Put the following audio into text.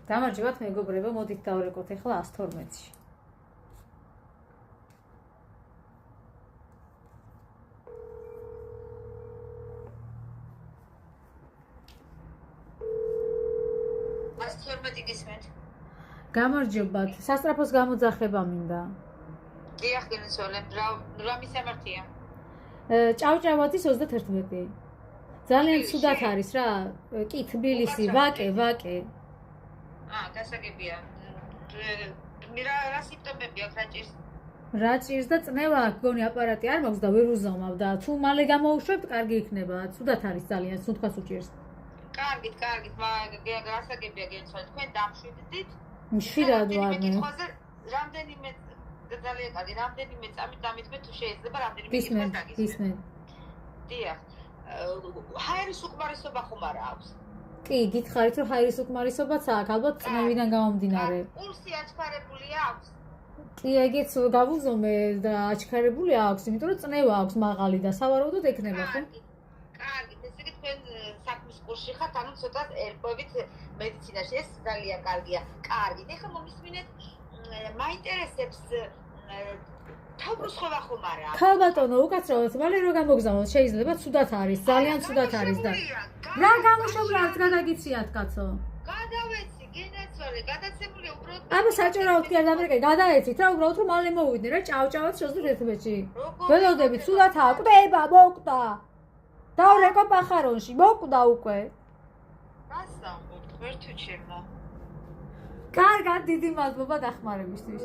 გამარჯობათ მეგობრებო, მოდით დავრეკოთ ახლა 112-ში. გამარჯობათ, სასწრაფოს გამოძახება მინდა. დიახ, გენიცვალე, რა მისამართია? ჭავჭავაძის 31. ძალიან ცუდად არის რა, კი თბილისი, ვაკე. გასაგებია. რა სიმპტომები აქვს, რა ჭირს? რა ჭირს და წნევა აქვს, გონი აპარატი არ მაქვს და ვერ უზომავ და თუ მალე გამოვუშვებთ, კარგი იქნება. ცუდად არის ძალიან, სუნთქას უჭირს. კარგით, გასაგებია გენიცვალე, თქვენ დამშვიდდით. მშვიდად ვარ მე. რამდენიმე ძალიან კარგი, რამდენიმე წამით დამითმე თუ შეიძლება რამდენიმე გისმენ. დიახ. ჰაერის უკმარისობა ხომ არა აქვს? კი, გითხარით რომ ჰაერის უკმარისობაც აქვს, ალბათ წნევიდან გამომდინარე. პულსი აჩქარებული აქვს? კი, ეგეც გავუზომე და აჩქარებული აქვს, იმიტომ რომ წნევა აქვს მაღალი და სავარაუდოდ ექნება ხო? კარგი, ესე იგი თქვენ საქმის კურსში ხართ, ანუ ცოტა ერკვევით მედიცინაში, ეს ძალიან კარგია. კარგით, ეხლა მომისმინეთ, მაინტერესებს თავბრუსხობა ხომ არა? ქალბატონო, უკაცრავად, მალე რო გამოგზავნოთ, შეიძლება ცუდად არის, ძალიან ცუდად არის და რა გამოშობლა არც გადაგიციათ კაცო? გადავეცი, გენაცვალე, გადაცემული უბრალოდ. აბა საჭიროა თქვენ დამრეკე, გადაეცით რა, უბრალოდ რომ მალე მოვიდნენ რა, ჭავჭავად 31-ში. ველოდებით, ცუდათაა, კვდება, მოკვდა. დავრეკო პახარონში, მოკვდა უკვე. გასწავლოთ, ვერ თუ ჩემო. კარგად, დიდი მადლობა დახმარებისთვის.